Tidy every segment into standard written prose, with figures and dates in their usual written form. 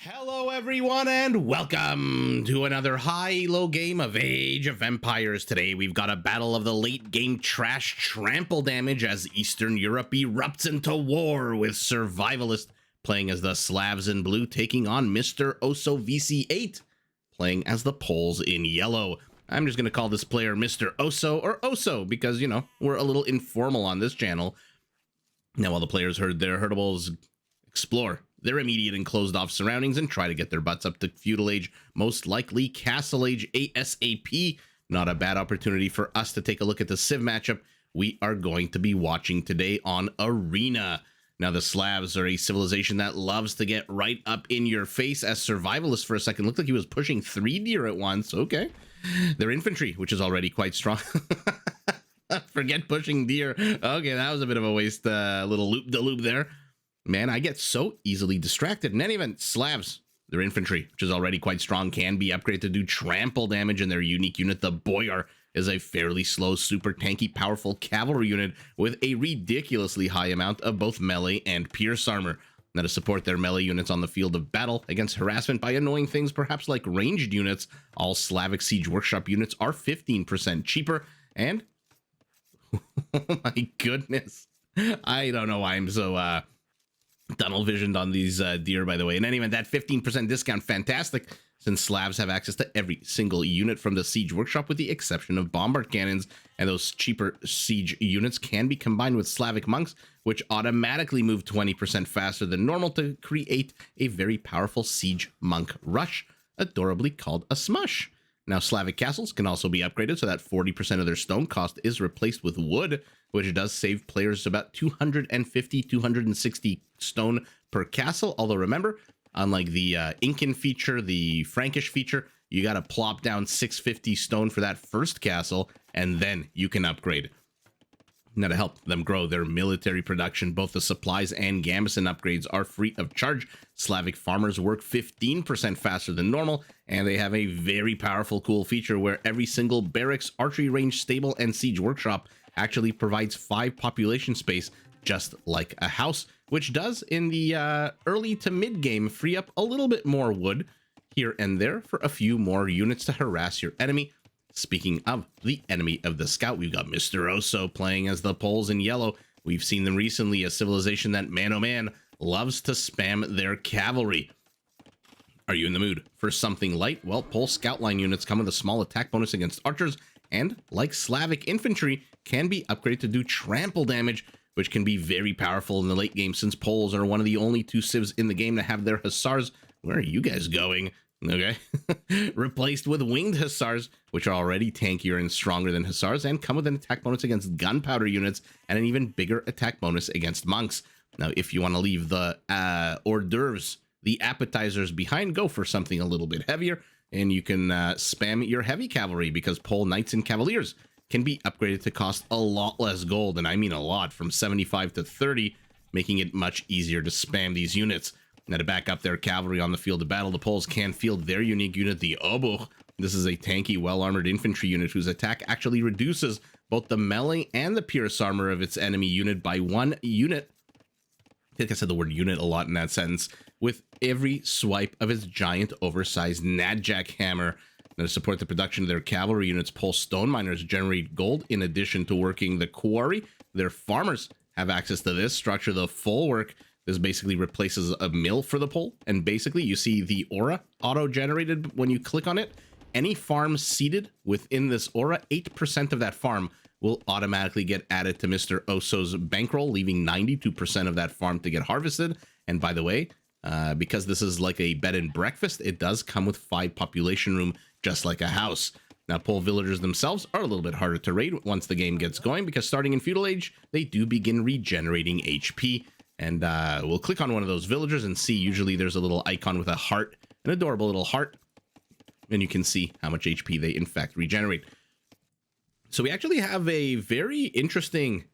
Hello everyone and welcome to another high-low game of Age of Empires. Today we've got a battle of the late game trash trample damage as Eastern Europe erupts into war with Survivalist playing as the Slavs in blue taking on MrOsoVC8 playing as the Poles in yellow. I'm just going to call this player Mr. Oso or Oso because, you know, we're a little informal on this channel. Now while the players herd their herdables explore their immediate and closed off surroundings and try to get their butts up to Feudal Age, most likely Castle Age ASAP. Not a bad opportunity for us to take a look at the Civ matchup we are going to be watching today on Arena. Now, the Slavs are a civilization that loves to get right up in your face. As Survivalist for a second looked like he was pushing 3 deer at once. Okay. Their infantry, which is already quite strong. Forget pushing deer. Okay, that was a bit of a waste, little loop-de-loop there. Man, I get so easily distracted. In any event, Slavs, their infantry, which is already quite strong, can be upgraded to do trample damage in their unique unit. The Boyar is a fairly slow, super tanky, powerful cavalry unit with a ridiculously high amount of both melee and pierce armor. Now, to support their melee units on the field of battle against harassment by annoying things, perhaps like ranged units, all Slavic Siege Workshop units are 15% cheaper. And, oh my goodness, I don't know why I'm so, tunnel visioned on these deer, by the way. In any event, that 15% discount, fantastic, since Slavs have access to every single unit from the Siege Workshop with the exception of bombard cannons, and those cheaper siege units can be combined with Slavic monks, which automatically move 20% faster than normal to create a very powerful siege monk rush, adorably called a smush. Now, Slavic castles can also be upgraded so that 40% of their stone cost is replaced with wood, which does save players about 250-260 stone per castle. Although remember, unlike the Incan feature, the Frankish feature, you got to plop down 650 stone for that first castle, and then you can upgrade. Now, to help them grow their military production, both the supplies and gambeson upgrades are free of charge. Slavic farmers work 15% faster than normal, and they have a very powerful, cool feature where every single barracks, archery range, stable, and siege workshop actually provides 5 population space, just like a house, which does, in the early to mid game, free up a little bit more wood here and there for a few more units to harass your enemy. Speaking of the enemy of the scout, we've got Mr. Oso playing as the Poles in yellow. We've seen them recently, a civilization that, man oh man, loves to spam their cavalry. Are you in the mood for something light? Well, Pole scout line units come with a small attack bonus against archers, and, like Slavic infantry, can be upgraded to do trample damage, which can be very powerful in the late game since Poles are one of the only 2 civs in the game to have their hussars. Where are you guys going? Okay. Replaced with winged hussars, which are already tankier and stronger than hussars and come with an attack bonus against gunpowder units and an even bigger attack bonus against monks. Now, if you want to leave the hors d'oeuvres, the appetizers behind, go for something a little bit heavier, and you can spam your heavy cavalry because Pole knights and cavaliers can be upgraded to cost a lot less gold, and I mean a lot, from 75 to 30, making it much easier to spam these units. Now, to back up their cavalry on the field of battle, the Poles can field their unique unit, the Obuch. This is a tanky, well-armored infantry unit whose attack actually reduces both the melee and the pierce armor of its enemy unit by 1 unit. I think I said the word unit a lot in that sentence, with every swipe of its giant, oversized Nadjak hammer. Now, to support the production of their cavalry units, Pole stone miners generate gold in addition to working the quarry. Their farmers have access to this structure, the full work. This basically replaces a mill for the Pole, and basically you see the aura auto-generated when you click on it. Any farm seated within this aura, 8% of that farm will automatically get added to Mr. Oso's bankroll, leaving 92% of that farm to get harvested. And by the way, because this is like a bed and breakfast, it does come with 5 population room, just like a house. Now, Pole villagers themselves are a little bit harder to raid once the game gets going, because starting in Feudal Age, they do begin regenerating HP. And we'll click on one of those villagers and see, usually there's a little icon with a heart, an adorable little heart, and you can see how much HP they in fact regenerate. So we actually have a very interesting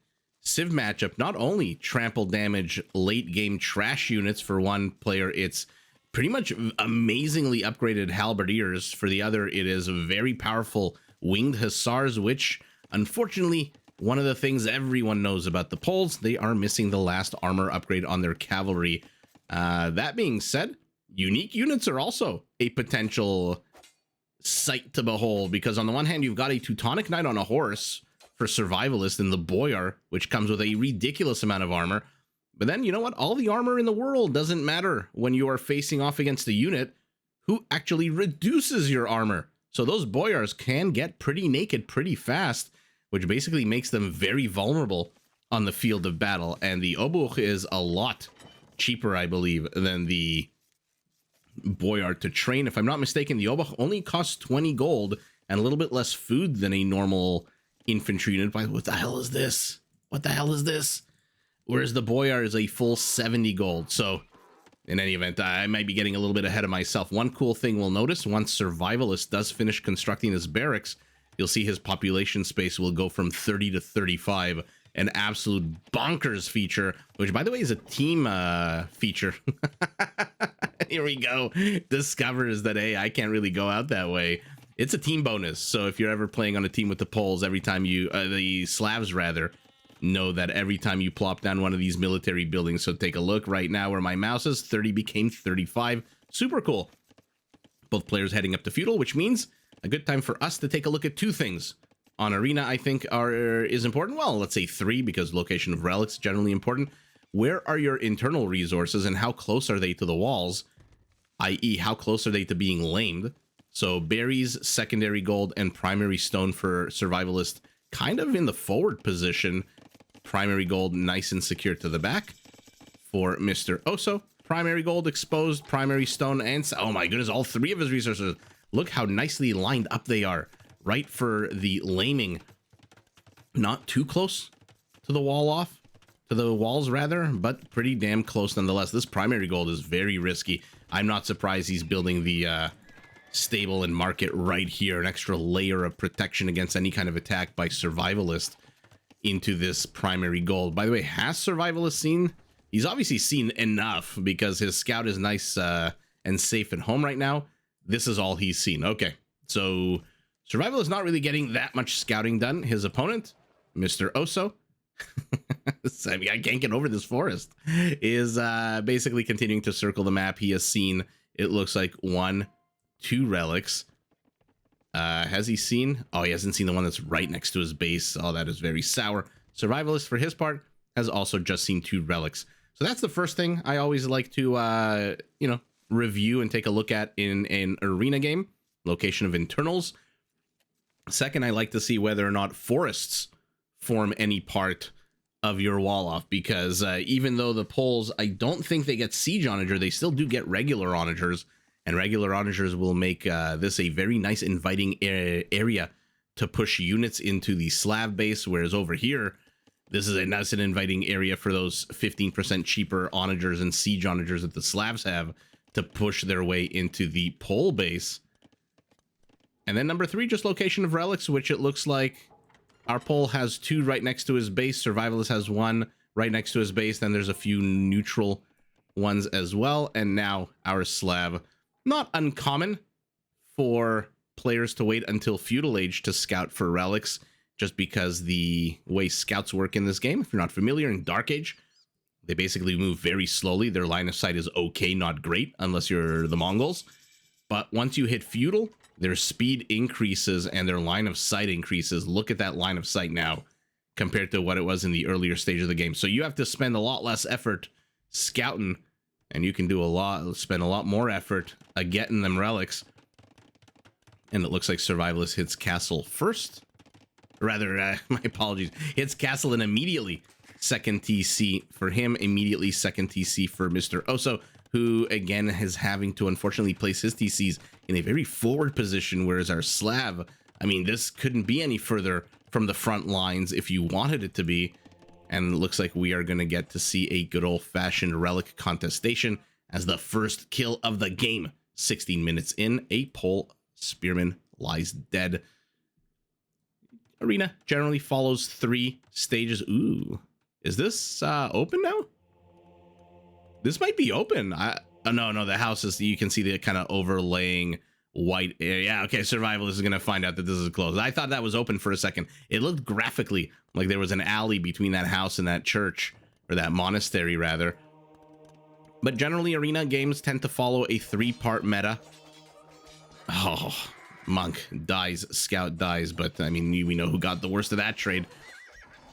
Civ matchup. Not only trample damage late game trash units for one player, it's pretty much amazingly upgraded halberdiers. For the other, it is very powerful winged hussars, which unfortunately, one of the things everyone knows about the Poles, they are missing the last armor upgrade on their cavalry. That being said, unique units are also a potential sight to behold, because on the one hand, you've got a Teutonic Knight on a horse for Survivalist and the Boyar, which comes with a ridiculous amount of armor. But then, you know what? All the armor in the world doesn't matter when you are facing off against a unit who actually reduces your armor. So those Boyars can get pretty naked pretty fast, which basically makes them very vulnerable on the field of battle. And the Obuch is a lot cheaper, I believe, than the Boyar to train. If I'm not mistaken, the Obuch only costs 20 gold and a little bit less food than a normal infantry unit. What the hell is this? What the hell is this? Whereas the Boyar is a full 70 gold. So in any event, I might be getting a little bit ahead of myself. One cool thing we'll notice, once Survivalist does finish constructing his barracks, you'll see his population space will go from 30 to 35. An absolute bonkers feature, which, by the way, is a team feature. Here we go. Discovers that, hey, I can't really go out that way. It's a team bonus. So if you're ever playing on a team with the Poles, every time you, the Slavs rather, know that every time you plop down one of these military buildings. So take a look right now where my mouse is. 30 became 35. Super cool. Both players heading up to Feudal, which means a good time for us to take a look at two things. On Arena, I think is important. Well, let's say 3, because location of relics is generally important. Where are your internal resources and how close are they to the walls? I.e., how close are they to being lamed? So berries, secondary gold, and primary stone for Survivalist, kind of in the forward position. Primary gold nice and secure to the back. For Mr. Oso, primary gold exposed, primary stone, and oh my goodness, all 3 of his resources. Look how nicely lined up they are. Right for the laming. Not too close to the walls rather, but pretty damn close nonetheless. This primary gold is very risky. I'm not surprised he's building the stable and market right here. An extra layer of protection against any kind of attack by Survivalist into this primary gold. By the way, has Survivalist seen? He's obviously seen enough because his scout is nice and safe at home right now. This is all he's seen. Okay, so Survival is not really getting that much scouting done. His opponent, Mr. Oso, I mean, I can't get over this forest, is basically continuing to circle the map. He has seen, it looks like 1, 2 relics. Has he seen? Oh, he hasn't seen the one that's right next to his base. Oh, that is very sour. Survivalist, for his part, has also just seen 2 relics. So that's the first thing I always like to, review and take a look at in an arena game. Location of internals. Second, I like to see whether or not forests form any part of your wall off, because even though the Poles, I don't think they get siege onager, they still do get regular onagers, and regular onagers will make this a very nice inviting area to push units into the Slav base, whereas over here, this is a nice and inviting area for those 15% cheaper onagers and siege onagers that the Slavs have to push their way into the Pole base. And then number 3, just location of relics, which it looks like our Pole has 2 right next to his base. Survivalist has 1 right next to his base. Then there's a few neutral ones as well. And now our Slav. Not uncommon for players to wait until Feudal Age to scout for relics, just because the way scouts work in this game, if you're not familiar, in Dark Age, they basically move very slowly. Their line of sight is okay, not great, unless you're the Mongols. But once you hit Feudal, their speed increases and their line of sight increases. Look at that line of sight now compared to what it was in the earlier stage of the game. So you have to spend a lot less effort scouting, and you can spend a lot more effort getting them relics. And it looks like Survivalist hits castle first. Rather, my apologies, hits castle and immediately second TC for him, immediately second TC for Mr. Oso, who again is having to unfortunately place his TCs in a very forward position, whereas our Slav, I mean, this couldn't be any further from the front lines if you wanted it to be. And it looks like we are going to get to see a good old-fashioned relic contestation as the first kill of the game. 16 minutes in, a Pole spearman lies dead. Arena generally follows 3 stages. Ooh, is this open now? This might be open. Oh, no, the house is, you can see the kind of overlaying white area. Yeah, okay, Survivalist is going to find out that this is closed. I thought that was open for a second. It looked graphically like there was an alley between that house and that church, or that monastery, rather. But generally, arena games tend to follow a 3-part meta. Oh, Monk dies, Scout dies, but I mean, we know who got the worst of that trade.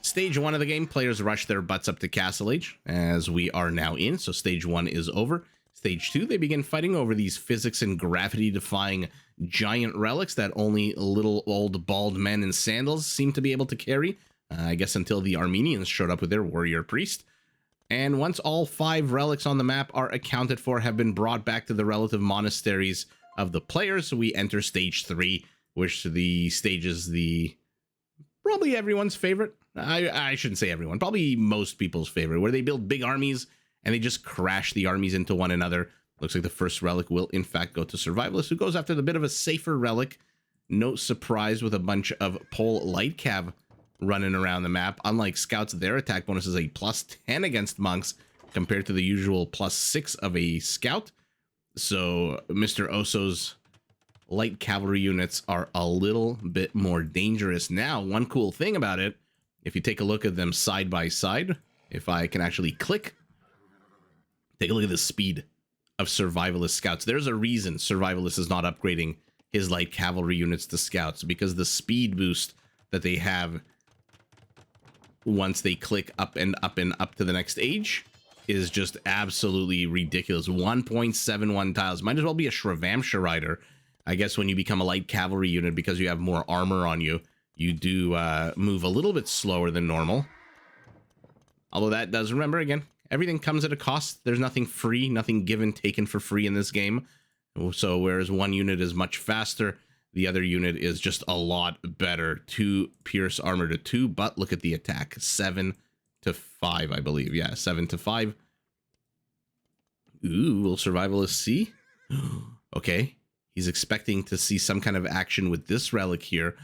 Stage 1 of the game, players rush their butts up to Castle Age, as we are now in, so stage 1 is over. Stage 2, they begin fighting over these physics and gravity-defying giant relics that only little old bald men in sandals seem to be able to carry. I guess until the Armenians showed up with their warrior priest. And once all 5 relics on the map are accounted for, have been brought back to the relative monasteries of the players, we enter stage 3, which the stage is the probably everyone's favorite. I shouldn't say everyone, probably most people's favorite, where they build big armies and they just crash the armies into one another. Looks like the first relic will in fact go to Survivalist, who goes after the bit of a safer relic. No surprise with a bunch of pole light cav running around the map. Unlike scouts, their attack bonus is a +10 against monks compared to the usual +6 of a scout. So MrOso's light cavalry units are a little bit more dangerous. Now, one cool thing about it, if you take a look at them side by side, if I can actually click, take a look at the speed of Survivalist scouts. There's a reason Survivalist is not upgrading his light cavalry units to scouts, because the speed boost that they have once they click up and up and up to the next age is just absolutely ridiculous. 1.71 tiles. Might as well be a Shrevamsha rider. I guess when you become a light cavalry unit, because you have more armor on you, you do move a little bit slower than normal. Although that does, remember, again, everything comes at a cost. There's nothing free, nothing given, taken for free in this game. So whereas one unit is much faster, the other unit is just a lot better. 2 pierce armor to 2, but look at the attack. 7 to 5, I believe. Yeah, 7 to 5. Ooh, will Survivalist see? Okay. He's expecting to see some kind of action with this relic here.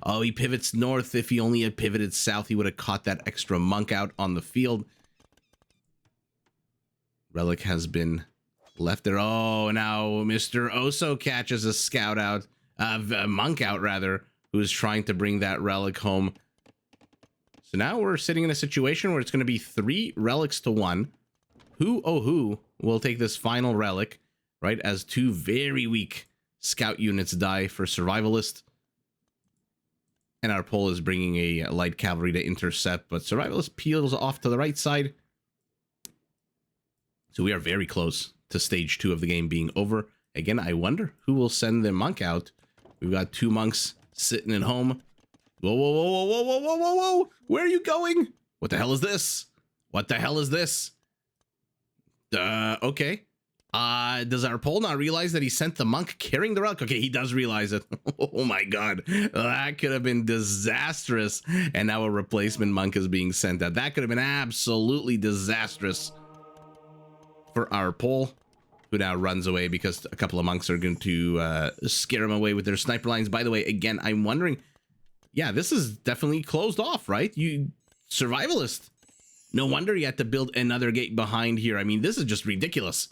Oh, he pivots north. If he only had pivoted south, he would have caught that extra monk out on the field. Relic has been left there. Oh, now MrOso catches a scout out, a monk out rather, who is trying to bring that relic home. So now we're sitting in a situation where it's going to be 3 relics to 1. Who will take this final relic, right? As 2 very weak scout units die for Survivalist. And our pole is bringing a light cavalry to intercept, but Survivalist peels off to the right side. So we are very close to stage 2 of the game being over. Again, I wonder who will send the monk out. We've got 2 monks sitting at home. Whoa, whoa, whoa, whoa, whoa, whoa, whoa, whoa, whoa. Where are you going? What the hell is this? What the hell is this? Okay. Does our pole not realize that he sent the monk carrying the relic? Okay, he does realize it. Oh my god. That could have been disastrous. And now a replacement monk is being sent out. That could have been absolutely disastrous for our pole, who now runs away because a couple of monks are going to scare him away with their sniper lines. By the way, again, I'm wondering, yeah, this is definitely closed off, right? You Survivalist. No wonder you had to build another gate behind here. I mean, this is just ridiculous.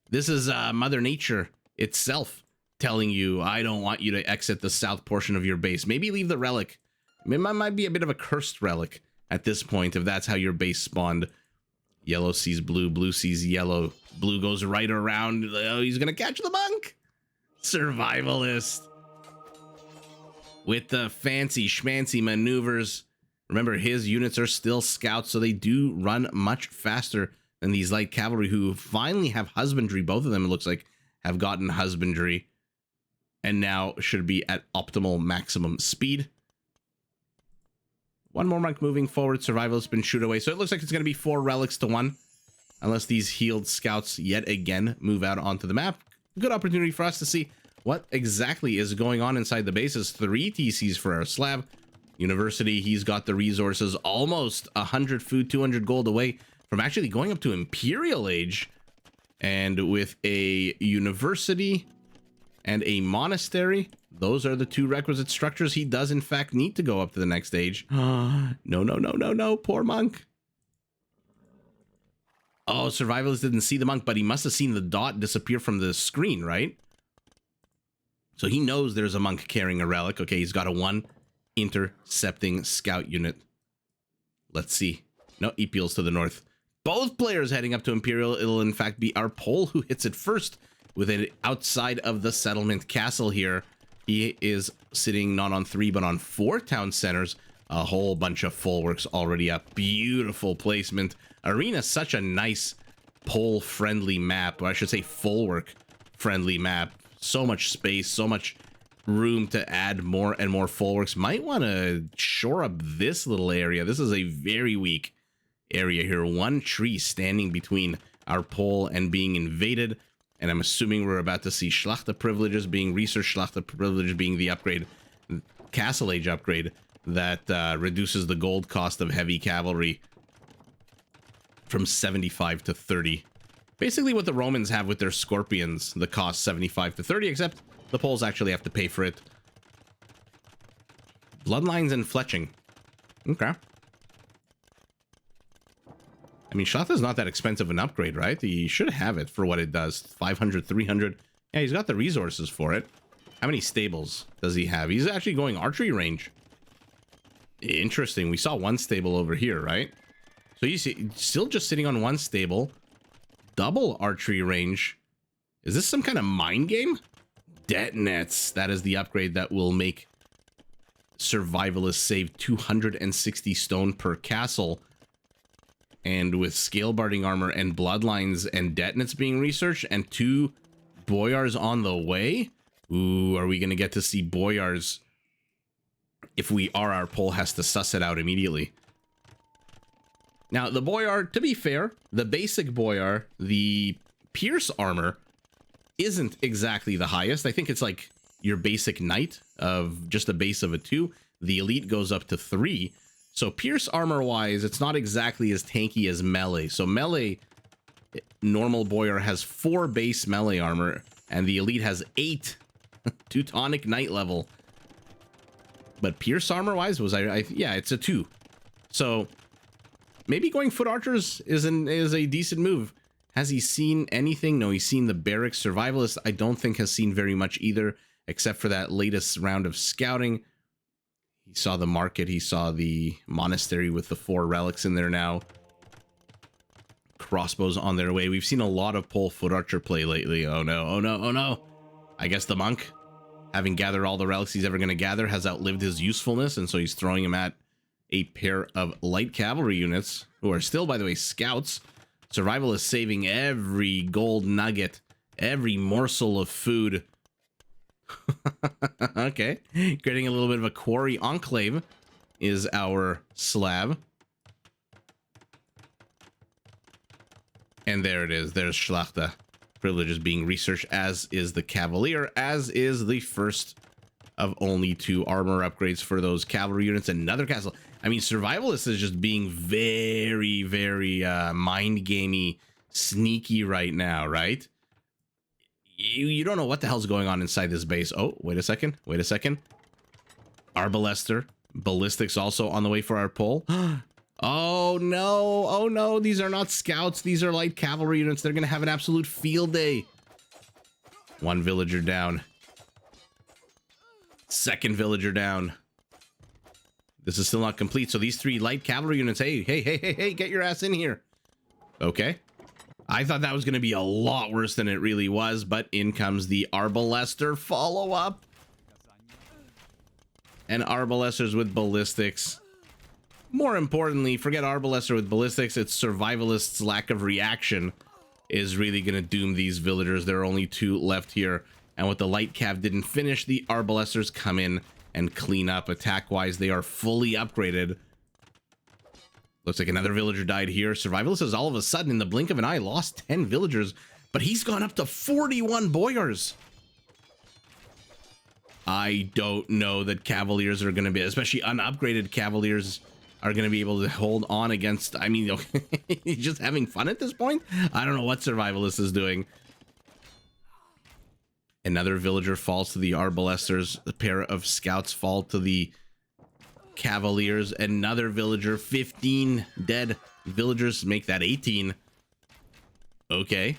This is Mother Nature itself telling you, I don't want you to exit the south portion of your base. Maybe leave the relic. It might be a bit of a cursed relic at this point, if that's how your base spawned. Yellow sees blue, blue sees yellow. Blue goes right around. Oh, he's going to catch the monk. Survivalist. With the fancy schmancy maneuvers. Remember, his units are still scouts, so they do run much faster than these light cavalry, who finally have husbandry. Both of them, it looks like, have gotten husbandry and now should be at optimal maximum speed. One more monk moving forward. Survivalist been shoot away, so it looks like it's going to be 4 relics to 1, unless these healed scouts yet again move out onto the map. Good opportunity for us to see what exactly is going on inside the bases. 3 TCs for our Slav. University, he's got the resources, almost 100 food, 200 gold away from actually going up to Imperial Age. And with a university and a monastery, those are the 2 requisite structures. He does in fact need to go up to the next stage. No, no, no, no, no, poor monk. Oh, Survivalist didn't see the monk, but he must have seen the dot disappear from the screen, right? So he knows there's a monk carrying a relic. Okay, he's got a 1 intercepting scout unit. Let's see. No, he peels to the north. both players heading up to Imperial. It'll in fact be our Pole who hits it first with it outside of the settlement castle here. He is sitting not on 3 but on 4 town centers. A whole bunch of full works already up. Beautiful placement. Arena, such a nice Pole friendly map, or I should say full work friendly map. So much space, so much room to add more and more full works. Might want to shore up this little area. This is a very weak area here. 1 tree standing between our Pole and being invaded, and I'm assuming we're about to see Schlachter privileges being researched. Schlachter privilege being the upgrade, Castle Age upgrade that reduces the gold cost of heavy cavalry from 75 to 30. Basically what the Romans have with their Scorpions, the cost 75 to 30, except the Poles actually have to pay for it. Bloodlines and fletching. Okay. I mean, Schlachter's not that expensive an upgrade, right? He should have it for what it does. 500, 300. Yeah, he's got the resources for it. How many stables does he have? He's actually going archery range. Interesting. We saw 1 stable over here, right? So he's still just sitting on 1 stable. Double archery range. Is this some kind of mind game? Detonets. That is the upgrade that will make Survivalists save 260 stone per castle. And with scale barding armor and bloodlines and detonates being researched and 2 boyars on the way. Ooh, are we going to get to see boyars? If we are, our Pole has to suss it out immediately. Now, the boyar, to be fair, the basic boyar, the pierce armor, isn't exactly the highest. I think it's like your basic knight of just a base of a 2. The elite goes up to 3. So pierce armor wise, it's not exactly as tanky as melee. So melee, normal boyar has 4 base melee armor, and the elite has 8 Teutonic knight level. But pierce armor wise, yeah, it's a 2. So maybe going foot archers is a decent move. Has he seen anything? No, he's seen the barracks. Survivalist, I don't think has seen very much either, except for that latest round of scouting. He saw the market. He saw the monastery with the 4 relics in there now. Crossbows on their way. We've seen a lot of Pole foot archer play lately. Oh no, oh no, oh no. I guess the monk, having gathered all the relics he's ever going to gather, has outlived his usefulness, and so he's throwing him at a pair of light cavalry units, who are still, by the way, scouts. Survival is saving every gold nugget, every morsel of food. Okay, creating a little bit of a quarry enclave is our Slav. And there it is. There's Schlachter. Privileges being researched, as is the Cavalier, as is the first of only 2 armor upgrades for those cavalry units. Another castle. I mean, Survivalist is just being very, very mind gamey, sneaky right now, right? You don't know what the hell's going on inside this base. Oh, wait a second. Wait a second. Arbalester. Ballistics also on the way for our Pole. Oh, no. Oh, no. These are not scouts. These are light cavalry units. They're going to have an absolute field day. 1 villager down. 2nd villager down. This is still not complete. So these 3 light cavalry units, hey, get your ass in here. Okay. I thought that was going to be a lot worse than it really was, but in comes the Arbalester follow-up. And Arbalesters with ballistics. More importantly, forget Arbalester with ballistics, it's Survivalist's lack of reaction is really going to doom these villagers. There are only 2 left here. And what the light cav didn't finish, the Arbalesters come in and clean up. Attack-wise, they are fully upgraded. Looks like another villager died here. Survivalist has all of a sudden, in the blink of an eye, lost 10 villagers, but he's gone up to 41 boyars. I don't know that Cavaliers are going to be, especially unupgraded Cavaliers, are going to be able to hold on against, I mean, he's just having fun at this point? I don't know what Survivalist is doing. Another villager falls to the Arbalesters. A pair of scouts fall to the Cavaliers. Another villager. 15 dead villagers make that 18. Okay.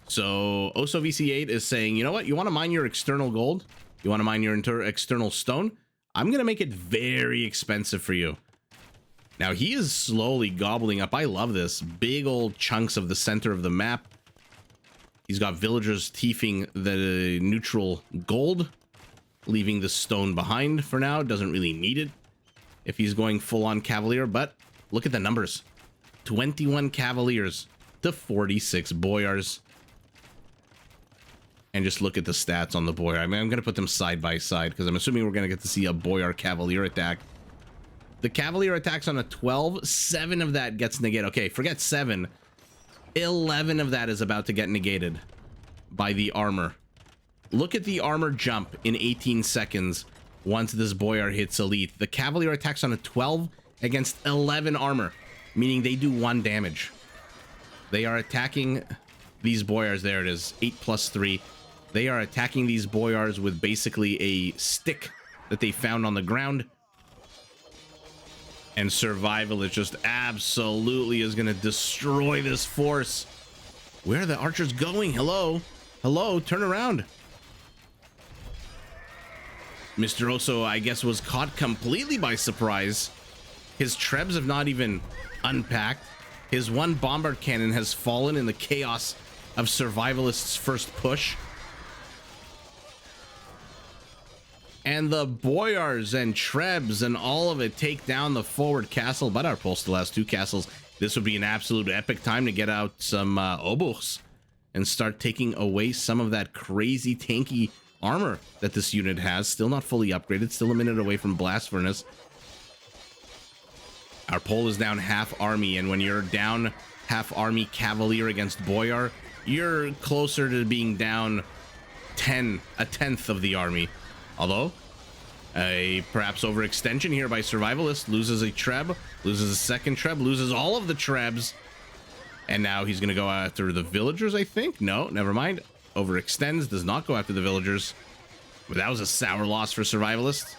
So MrOsoVC8 is saying, you know what? You want to mine your external gold? You want to mine your external stone? I'm going to make it very expensive for you. Now he is slowly gobbling up. I love this. Big old chunks of the center of the map. He's got villagers thieving the neutral gold, leaving the stone behind for now. Doesn't really need it if he's going full-on Cavalier, but look at the numbers. 21 Cavaliers to 46 Boyars. And just look at the stats on the Boyar. I mean, I'm going to put them side by side because I'm assuming we're going to get to see a Boyar Cavalier attack. The Cavalier attacks on a 12. 7 of that gets negated. Okay, forget 7. 11 of that is about to get negated by the armor. Look at the armor jump in 18 seconds once this Boyar hits elite. The Cavalier attacks on a 12 against 11 armor, meaning they do 1 damage. They are attacking these Boyars. There it is. 8 plus 3. They are attacking these Boyars with basically a stick that they found on the ground. And Survivalist just absolutely is going to destroy this force. Where are the archers going? Hello? Hello? Turn around. MrOso, I guess, was caught completely by surprise. His trebs have not even unpacked. His 1 bombard cannon has fallen in the chaos of Survivalist's first push. And the Boyars and Trebs and all of it take down the forward castle, but our pole still has 2 castles. This would be an absolute epic time to get out some obuchs and start taking away some of that crazy tanky armor that this unit has. Still not fully upgraded, still a minute away from Blast Furnace. Our pole is down half army, and when you're down half army Cavalier against Boyar, you're closer to being down a tenth of the army. Although, a perhaps overextension here by Survivalist. Loses a Treb, loses a second Treb, loses all of the Trebs. And now he's going to go after the villagers, I think. No, never mind. Overextends, does not go after the villagers. But that was a sour loss for Survivalist.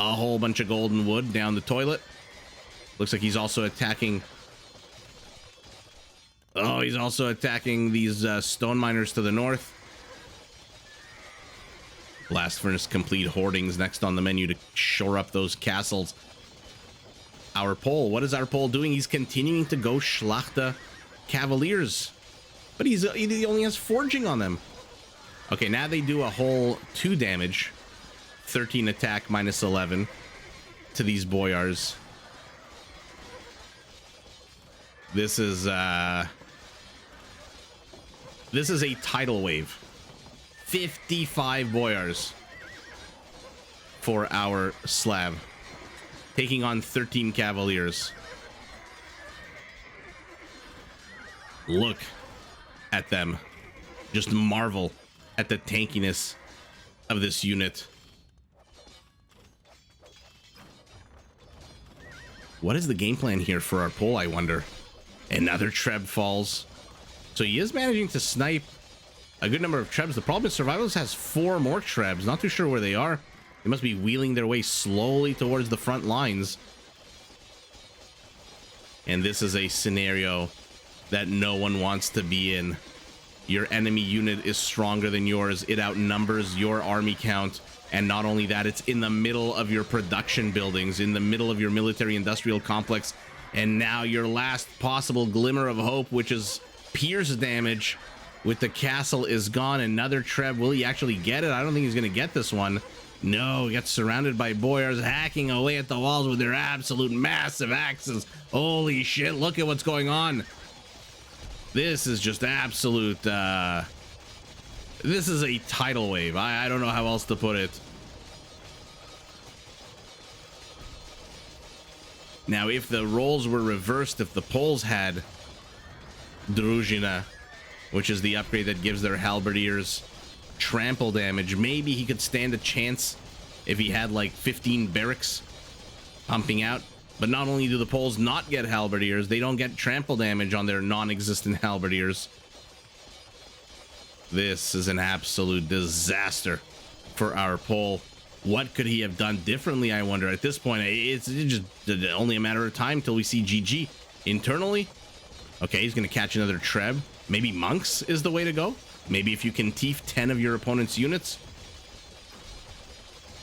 A whole bunch of golden wood down the toilet. Looks like he's also attacking... Oh, he's also attacking these stone miners to the north. Blast Furnace complete hoardings next on the menu to shore up those castles. Our pole, what is our pole doing? He's continuing to go Schlachte Cavaliers. But he only has forging on them. Okay, now they do a whole 2 damage. 13 attack minus 11 to these Boyars. This is a tidal wave. 55 Boyars for our Slav, taking on 13 Cavaliers. Look at them. Just marvel at the tankiness of this unit. What is the game plan here for our pole, I wonder? Another Treb falls. So he is managing to snipe a good number of Trebs. The problem is Survivalist has 4 more Trebs. Not too sure where they are. They must be wheeling their way slowly towards the front lines. And this is a scenario that no one wants to be in. Your enemy unit is stronger than yours. It outnumbers your army count. And not only that, it's in the middle of your production buildings, in the middle of your military-industrial complex. And now your last possible glimmer of hope, which is pierce damage with the castle, is gone. Another Treb. Will he actually get it? I don't think he's going to get this one. No, he gets surrounded by Boyars hacking away at the walls with their absolute massive axes. Holy shit, look at what's going on. This is just absolute... this is a tidal wave. I don't know how else to put it. Now, if the roles were reversed, if the Poles had Druzhina, which is the upgrade that gives their halberdiers trample damage, maybe he could stand a chance if he had like 15 barracks pumping out. But not only do the Poles not get halberdiers, they don't get trample damage on their non-existent halberdiers. This is an absolute disaster for our Pole. What could he have done differently, I wonder? At this point, it's just only a matter of time till we see GG. Internally, okay, he's going to catch another Treb. Maybe monks is the way to go. Maybe if you can teeth 10 of your opponent's units.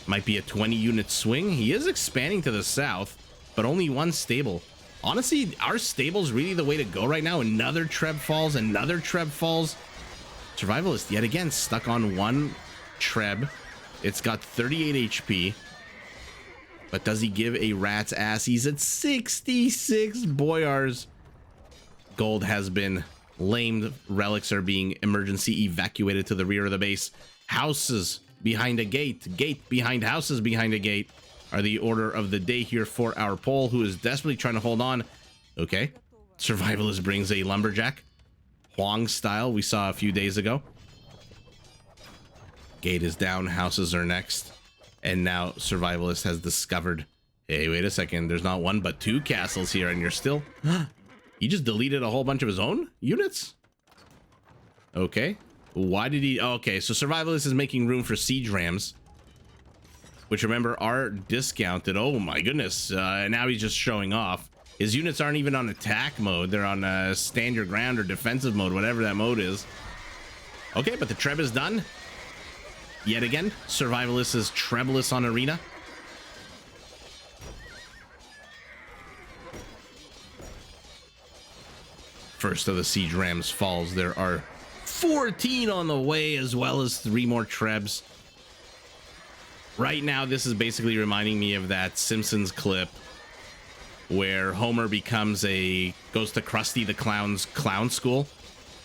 Might be a 20 unit swing. He is expanding to the south. but only one stable. Honestly, our stable's really the way to go right now. Another Treb falls, another Treb falls. Survivalist, yet again, stuck on one Treb. It's got 38 HP. But does he give a rat's ass? He's at 66 boyars. Gold has been lamed. Relics are being emergency evacuated to the rear of the base. Houses behind a gate. Gate behind houses behind a gate are the order of the day here for our pole, who is desperately trying to hold on. Okay. Survivalist brings a lumberjack. Huang style we saw a few days ago. Gate is down. Houses are next. And now Survivalist has discovered, hey, wait a second. There's not one, but two castles here, and you're still... He just deleted a whole bunch of his own units? Okay. Why did he... Okay, so Survivalist is making room for siege rams, which, remember, are discounted. Oh, my goodness. Now he's just showing off. His units aren't even on attack mode. They're on stand your ground or defensive mode, whatever that mode is. Okay, but the Treb is done. Yet again, Survivalist is Trebless on Arena. First of the siege rams falls. There are 14 on the way, as well as 3 more Trebs. Right now, this is basically reminding me of that Simpsons clip where Homer goes to Krusty the Clown's clown school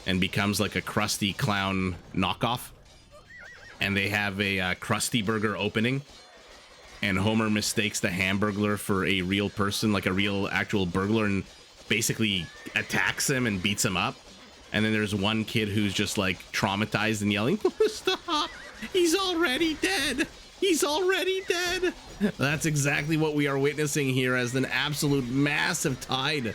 and becomes like a Krusty Clown knockoff. And they have a Krusty Burger opening, and Homer mistakes the Hamburglar for a real person, like a real actual burglar, and basically attacks him and beats him up. And then there's one kid who's just like traumatized and yelling, "Stop! He's already dead! He's already dead!" That's exactly what we are witnessing here, as an absolute massive tide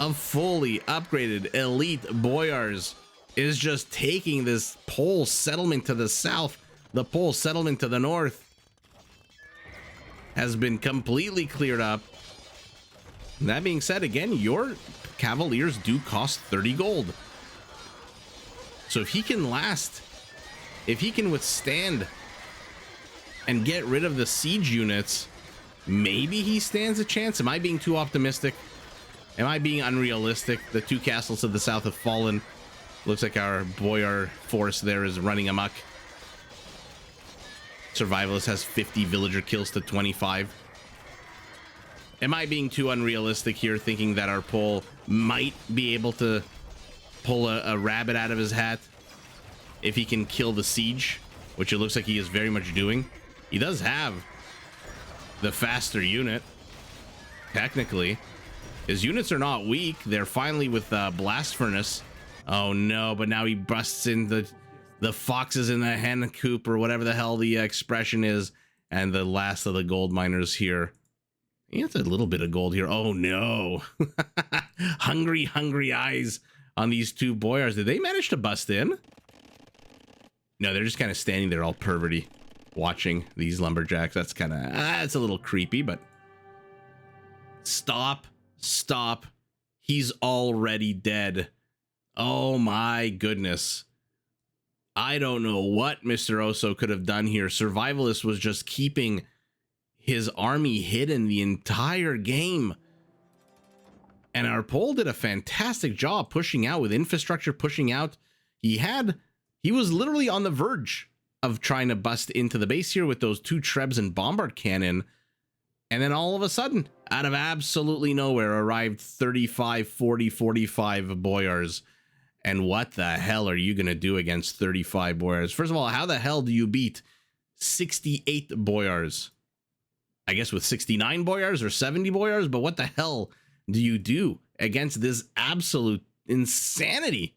of fully upgraded elite boyars is just taking this Pole settlement to the south. The Pole settlement to the north has been completely cleared up. That being said, again, your Cavaliers do cost 30 gold. So if he can last, if he can withstand and get rid of the siege units, maybe he stands a chance. Am I being too optimistic? Am I being unrealistic? The 2 castles to the south have fallen. Looks like our boyar force there is running amok. Survivalist has 50 villager kills to 25. Am I being too unrealistic here, thinking that our pole might be able to pull a rabbit out of his hat if he can kill the siege, which it looks like he is very much doing? He does have the faster unit, technically. His units are not weak. They're finally with blast furnace. Oh no, but now he busts in the foxes in the hen coop, or whatever the hell the expression is, and the last of the gold miners here. He has a little bit of gold here. Oh no. hungry eyes on these 2 boyars. Did they manage to bust in? No, they're just kind of standing there all perverty, watching these lumberjacks. That's kind of, it's a little creepy, but stop. He's already dead. Oh my goodness. I don't know what Mr. Oso could have done here. Survivalist was just keeping his army hidden the entire game. And our pole did a fantastic job pushing out with infrastructure, pushing out. He was literally on the verge of trying to bust into the base here with those 2 Trebs and bombard cannon. And then all of a sudden, out of absolutely nowhere, arrived 35, 40, 45 boyars. And what the hell are you going to do against 35 boyars? First of all, how the hell do you beat 68 boyars? I guess with 69 boyars or 70 boyars, but what the hell do you do against this absolute insanity?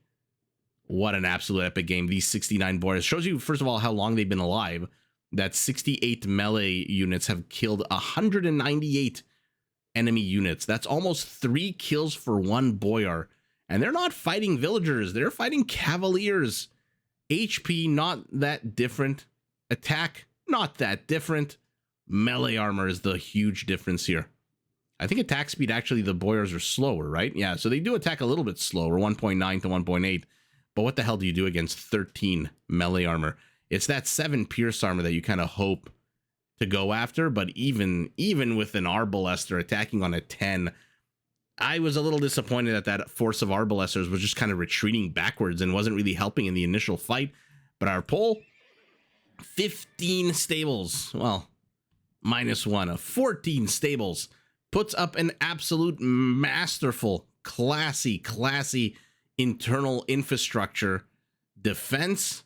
What an absolute epic game. These 69 boyars shows you, first of all, how long they've been alive. That 68 melee units have killed 198 enemy units. That's almost 3 kills for 1 boyar. And they're not fighting villagers. They're fighting cavaliers. HP, not that different. Attack, not that different. Melee armor is the huge difference here. I think attack speed, actually, the boyars are slower, right? Yeah, so they do attack a little bit slower, 1.9 to 1.8. But what the hell do you do against 13 melee armor? It's that 7 pierce armor that you kind of hope to go after, but even with an Arbalester attacking on a 10, I was a little disappointed that that force of Arbalesters was just kind of retreating backwards and wasn't really helping in the initial fight. But our poll, 15 stables, well, -1 of 14 stables, puts up an absolute masterful, classy internal infrastructure defense,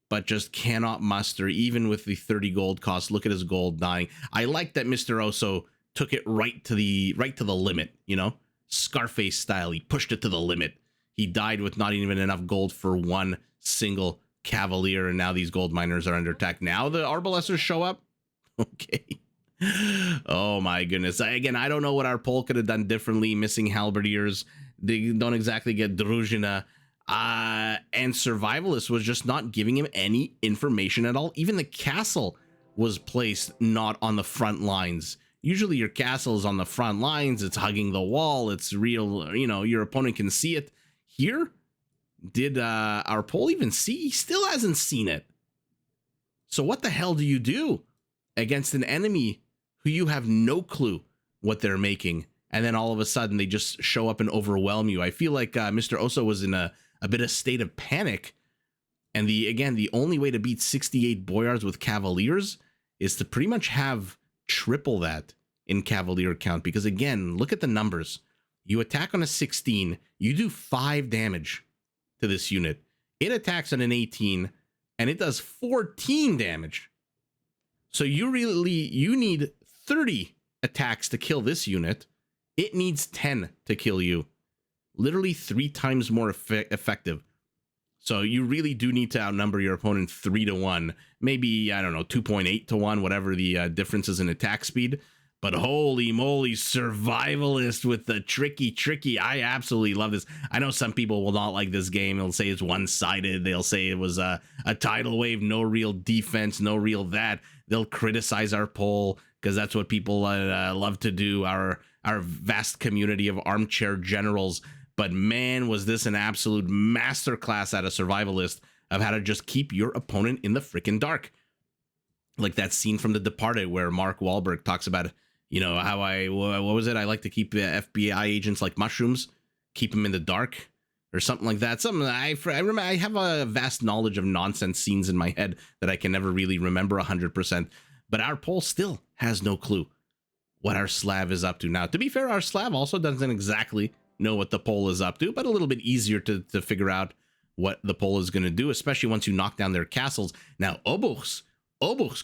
but just cannot muster even with the 30 gold cost. Look at his gold dying. I like that Mr. Oso took it right to the limit, you know, Scarface style. He pushed it to the limit. He died with not even enough gold for one single Cavalier, and now these gold miners are under attack. Now the Arbalesters show up. Okay. Oh my goodness. Again, I don't know what our poll could have done differently. Missing halberdiers. They don't exactly get Druzhina. And Survivalist was just not giving him any information at all. Even the castle was placed not on the front lines. Usually your castle is on the front lines. It's hugging the wall. It's real, you know, your opponent can see it. Here, did our poll even see? He still hasn't seen it. So what the hell do you do against an enemy who you have no clue what they're making, and then all of a sudden they just show up and overwhelm you? I feel like Mr. Oso was in a bit of state of panic, and the only way to beat 68 Boyards with Cavaliers is to pretty much have triple that in Cavalier count, because again, look at the numbers. You attack on a 16, you do 5 damage to this unit. It attacks on an 18, and it does 14 damage. So you need 30 attacks to kill this unit. It needs 10 to kill you. Literally 3 times more effective. So you really do need to outnumber your opponent 3 to 1. Maybe, I don't know, 2.8 to 1, whatever the difference is in attack speed. But holy moly, Survivalist with the tricky. I absolutely love this. I know some people will not like this game. They'll say it's one-sided. They'll say it was a tidal wave, no real defense, no real that. They'll criticize our poll because that's what people love to do, our vast community of armchair generals. But man, was this an absolute masterclass out of Survivalist of how to just keep your opponent in the freaking dark. Like that scene from The Departed where Mark Wahlberg talks about, you know, how what was it? I like to keep the FBI agents like mushrooms, keep them in the dark or something like that. Something that I remember. I have a vast knowledge of nonsense scenes in my head that I can never really remember 100%. But our poll still has no clue what our Slav is up to. Now, to be fair, our Slav also doesn't exactly know what the poll is up to, but a little bit easier to figure out what the poll is going to do, especially once you knock down their castles. Now, Obuchs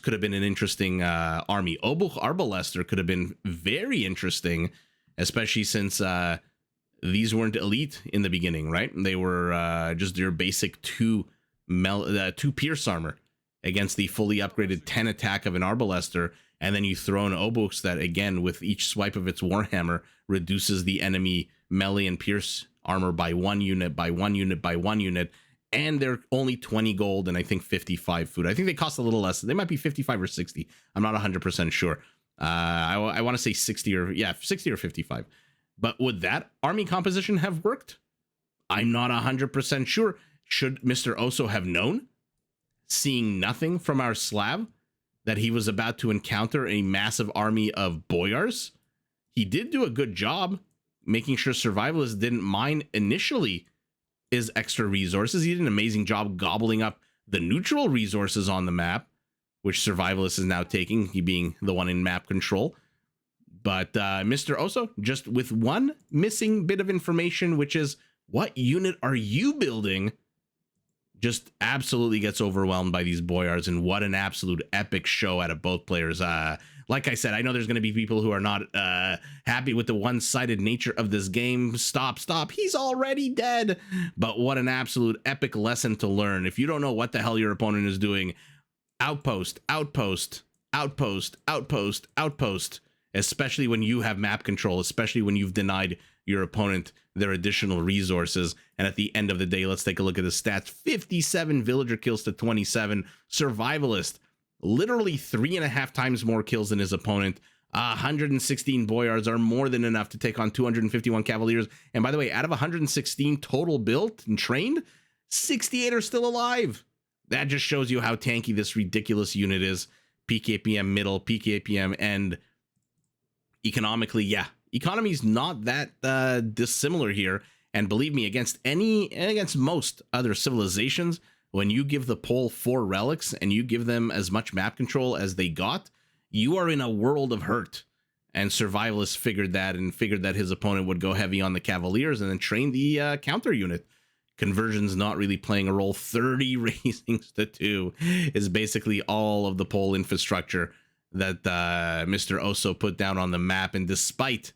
could have been an interesting army. Obuch Arbalester could have been very interesting, especially since these weren't elite in the beginning, right? They were just your basic 2 pierce armor against the fully upgraded 10 attack of an Arbalester, and then you throw in Obuchs that, again, with each swipe of its Warhammer, reduces the enemy melee and pierce armor by 1 unit, by 1 unit, by 1 unit, and they're only 20 gold and I think 55 food. I think they cost a little less. They might be 55 or 60. I'm not 100% sure. I want to say 60 or 55. But would that army composition have worked? I'm not 100% sure. Should Mr. Oso have known, seeing nothing from our Slav, that he was about to encounter a massive army of Boyars? He did do a good job making sure Survivalist didn't mine initially his extra resources. He did an amazing job gobbling up the neutral resources on the map, which Survivalist is now taking, he being the one in map control. But Mr. Oso, just with one missing bit of information, which is, what unit are you building? Just absolutely gets overwhelmed by these Boyars, and what an absolute epic show out of both players. Like I said, I know there's going to be people who are not happy with the one-sided nature of this game. Stop, he's already dead. But what an absolute epic lesson to learn. If you don't know what the hell your opponent is doing, outpost, especially when you have map control, especially when you've denied your opponent their additional resources. And at the end of the day, let's take a look at the stats. 57 villager kills to 27. Survivalist, literally 3.5 times more kills than his opponent. 116 Boyards are more than enough to take on 251 Cavaliers. And by the way, out of 116 total built and trained, 68 are still alive. That just shows you how tanky this ridiculous unit is. peak APM middle, peak APM end. Economically, yeah, economy's not that dissimilar here. And believe me, against most other civilizations, when you give the pole 4 relics and you give them as much map control as they got, you are in a world of hurt. And Survivalist figured that, and figured that his opponent would go heavy on the Cavaliers and then train the counter unit. Conversion's not really playing a role. 30 raisings to 2 is basically all of the pole infrastructure that Mr. Oso put down on the map. And despite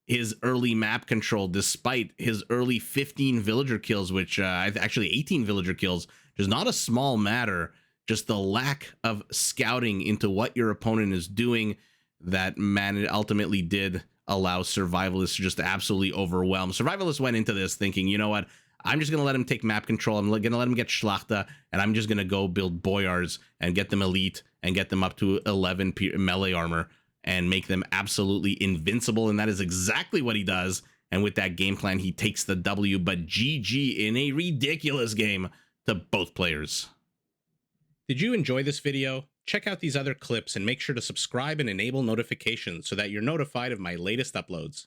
his early map control, despite his early 15 villager kills, which actually 18 villager kills, is not a small matter, just the lack of scouting into what your opponent is doing, that man ultimately did allow Survivalist to just absolutely overwhelm. Survivalist went into this thinking, you know what, I'm just going to let him take map control. I'm going to let him get Schlachta, and I'm just going to go build Boyars and get them elite and get them up to 11 melee armor and make them absolutely invincible. And that is exactly what he does. And with that game plan, he takes the W, but GG in a ridiculous game to both players. Did you enjoy this video? Check out these other clips and make sure to subscribe and enable notifications so that you're notified of my latest uploads.